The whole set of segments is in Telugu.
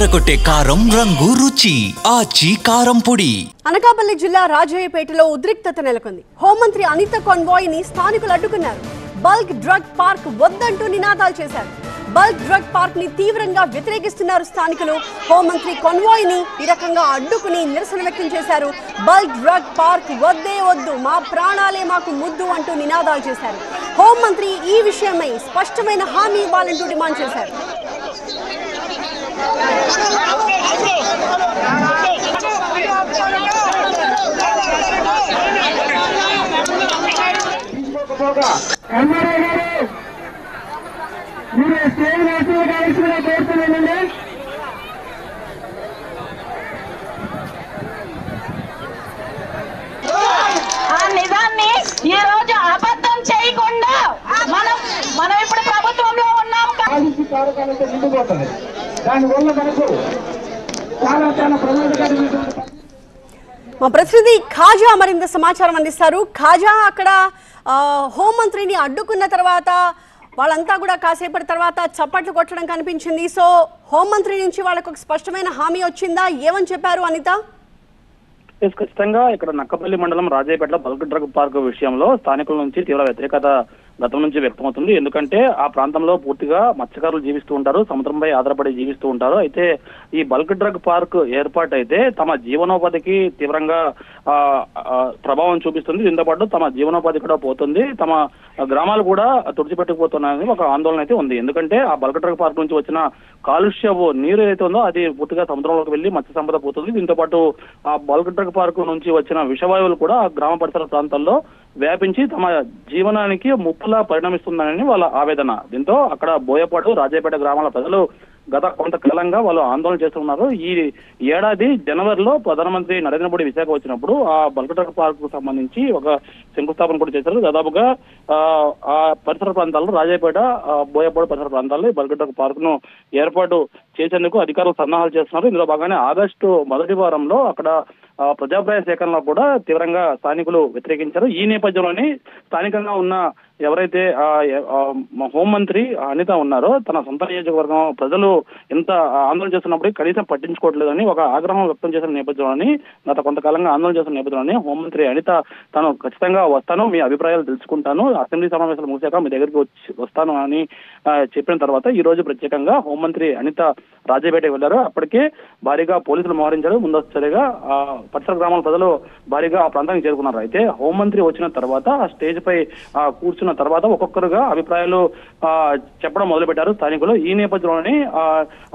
అదరగొట్టే కారం రంగు రుచి ఆచి కారం పొడి. అనకాపల్లి జిల్లా రాజయ్యపేటలో ఉద్రిక్తత నెలకొంది. హోంమంత్రి అనిత కాన్వాయ్ ని స్థానికులు అడ్డుకున్నారు. బల్క్ డ్రగ్ పార్క్ వద్దంటూ నినాదాలు చేశారు. బల్క్ డ్రగ్ పార్క్ ని తీవ్రంగా వ్యతిరేకిస్తున్నారు స్థానికులు. హోంమంత్రి కాన్వాయ్ ని ఈ రకంగా అడ్డుకుని నిరసన వ్యక్తం చేశారు. బల్క్ డ్రగ్ పార్క్ వద్దే వద్దు, మా ప్రాణాలే మాకు ముద్దు అంటూ నినాదాలు చేశారు. హోంమంత్రి ఈ విషయమై స్పష్టమైన హామీ ఇవ్వాలంటూ డిమాండ్ చేశారు. నిజాన్ని ఈ రోజు అబద్ధం చేయకుండా మనం ఇప్పుడు ప్రభుత్వంలో ఉన్నాం. దానివల్ల మనకు చాలా చాలా ప్రమాదకరమైన. మా ప్రతినిధి ఖాజా మరింత సమాచారం అందిస్తారు. ఖాజా, అక్కడ హోంమంత్రిని అడ్డుకున్న తర్వాత వాళ్ళంతా కూడా కాసేపటి తర్వాత చప్పట్లు కొట్టడం కనిపించింది. సో హోంమంత్రి నుంచి వాళ్ళకు ఒక స్పష్టమైన హామీ వచ్చిందా? ఏమని చెప్పారు అనిత? ఖచ్చితంగా ఇక్కడ నక్కపల్లి మండలం రాజయ్యపేటలో బల్క్ డ్రగ్ పార్క్ విషయంలో స్థానికుల నుంచి తీవ్ర వ్యతిరేకత గతం నుంచి వ్యక్తమవుతుంది. ఎందుకంటే ఆ ప్రాంతంలో పూర్తిగా మత్స్యకారులు జీవిస్తూ ఉంటారు, సముద్రంపై ఆధారపడి జీవిస్తూ ఉంటారు. అయితే ఈ బల్క్ డ్రగ్ పార్క్ ఏర్పాటు అయితే తమ జీవనోపాధికి తీవ్రంగా ప్రభావం చూపిస్తుంది. దీంతో పాటు తమ జీవనోపాధి కూడా పోతుంది, తమ గ్రామాలు కూడా తుడిచిపెట్టుకుపోతున్నాయని ఒక ఆందోళన అయితే ఉంది. ఎందుకంటే ఆ బల్క్ డ్రగ్ పార్క్ నుంచి వచ్చిన కాలుష్యపు నీరు ఏదైతే ఉందో అది పూర్తిగా సముద్రంలోకి వెళ్లి మత్స్య సంపద పోతుంది. దీంతో పాటు ఆ బల్క్ డ్రగ్ పార్క్ నుంచి వచ్చిన విషవాయువులు కూడా గ్రామ పరిసర ప్రాంతాల్లో వ్యాపించి తమ జీవనానికి ముప్పులా పరిణమిస్తుందని వాళ్ళ ఆవేదన. దీంతో అక్కడ బోయపాడు రాజయ్యపేట గ్రామాల ప్రజలు గత కొంతకాలంగా వాళ్ళు ఆందోళన చేస్తున్నారు. ఈ ఏడాది జనవరిలో ప్రధానమంత్రి నరేంద్ర మోడీ విశాఖ వచ్చినప్పుడు ఆ బల్క్ డ్రగ్ పార్క్ కు సంబంధించి ఒక శంకుస్థాపన కూడా చేశారు. దాదాపుగా ఆ పరిసర ప్రాంతాల్లో రాజయ్యపేట, బోయపాడు పరిసర ప్రాంతాల్లో ఈ బల్క్ డ్రగ్ పార్క్ ను ఏర్పాటు చేసేందుకు అధికారులు సన్నాహాలు చేస్తున్నారు. ఇందులో భాగంగానే ఆగస్టు మొదటి వారంలో అక్కడ ప్రజాభిప్రాయ సేకరణలో కూడా తీవ్రంగా స్థానికులు వ్యతిరేకించారు. ఈ నేపథ్యంలోనే స్థానికంగా ఉన్న ఎవరైతే హోంమంత్రి అనిత ఉన్నారో తన సొంత నియోజకవర్గం ప్రజలు ఎంత ఆందోళన చేస్తున్నప్పుడు కనీసం పట్టించుకోవట్లేదని ఒక ఆగ్రహం వ్యక్తం చేసిన నేపథ్యంలోని గత కొంతకాలంగా ఆందోళన చేసిన నేపథ్యంలోనే హోంమంత్రి అనిత తాను ఖచ్చితంగా వస్తాను, మీ అభిప్రాయాలు తెలుసుకుంటాను, అసెంబ్లీ సమావేశాలు ముగిశాక మీ దగ్గరికి వస్తాను అని చెప్పిన తర్వాత ఈ రోజు ప్రత్యేకంగా హోంమంత్రి అనిత రాజయ్యపేటకి వెళ్లారు. అప్పటికే భారీగా పోలీసులు మోహరించారు. ముందస్తుగా పరిసర గ్రామాల ప్రజలు భారీగా ఆ ప్రాంతానికి చేరుకున్నారు. అయితే హోంమంత్రి వచ్చిన తర్వాత ఆ స్టేజ్ పై కూర్చున్న తర్వాత ఒక్కొక్కరుగా అభిప్రాయాలు చెప్పడం మొదలుపెట్టారు స్థానికులు. ఈ నేపథ్యంలోనే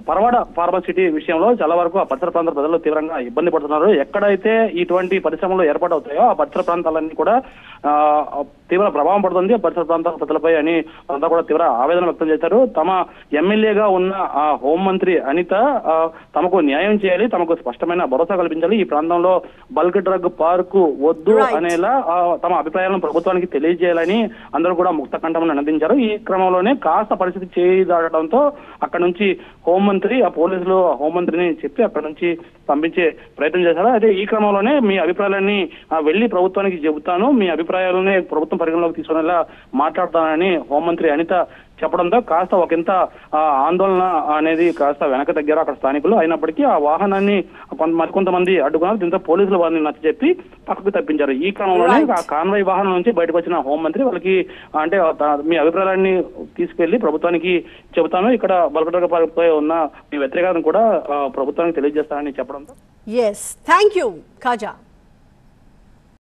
పరవాడ ఫార్మసిటీ విషయంలో చాలా వరకు ఆ పరిసర ప్రాంతాల ప్రజలు తీవ్రంగా ఇబ్బంది పడుతున్నారు. ఎక్కడైతే ఇటువంటి పరిశ్రమలు ఏర్పాటవుతాయో ఆ పరిసర ప్రాంతాలన్నీ కూడా తీవ్ర ప్రభావం పడుతుంది పరిసర ప్రాంతాల ప్రజలపై అని అంతా కూడా తీవ్ర ఆవేదన వ్యక్తం చేశారు. తమ ఎమ్మెల్యేగా ఉన్న ఆ హోంమంత్రి అనిత తమకు న్యాయం చేయాలి, తమకు స్పష్టమైన భరోసా కల్పించాలి, ఈ ప్రాంతంలో బల్క్ డ్రగ్ పార్కు వద్దు అనేలా తమ అభిప్రాయాలను ప్రభుత్వానికి తెలియజేయాలని అందరూ కూడా ముక్త కంఠంలో నినదించారు. ఈ క్రమంలోనే కాస్త పరిస్థితి చేయి దాటడంతో అక్కడ నుంచి హోంమంత్రి ఆ పోలీసులు హోంమంత్రిని చెప్పి అక్కడ నుంచి పంపించే ప్రయత్నం చేశారు. అయితే ఈ క్రమంలోనే మీ అభిప్రాయాలన్నీ వెళ్లి ప్రభుత్వానికి చెబుతాను, మీ అభిప్రాయాలనే ప్రభుత్వం పరిగణలోకి తీసుకునేలా మాట్లాడతానని హోంమంత్రి అనిత చెప్పడంతో కాస్త ఒకంత ఆందోళన అనేది కాస్త వెనక తగ్గారు అక్కడ స్థానికులు. అయినప్పటికీ ఆ వాహనాన్ని మరికొంతమంది అడ్డుకున్నారు. దీంతో పోలీసులు వారిని నచ్చ చెప్పి పక్కకు తప్పించారు. ఈ క్రమంలోనే ఆ కాన్వాయ్ వాహనం నుంచి బయటకు వచ్చిన హోంమంత్రి వాళ్ళకి అంటే మీ అభిప్రాయాన్ని తీసుకెళ్లి ప్రభుత్వానికి చెబుతాను, ఇక్కడ బల్క్ డ్రగ్ పార్క్ పై ఉన్న మీ వ్యతిరేకతను కూడా ప్రభుత్వానికి తెలియజేస్తానని చెప్పడంతో థ్యాంక్ యూ ఖాజా.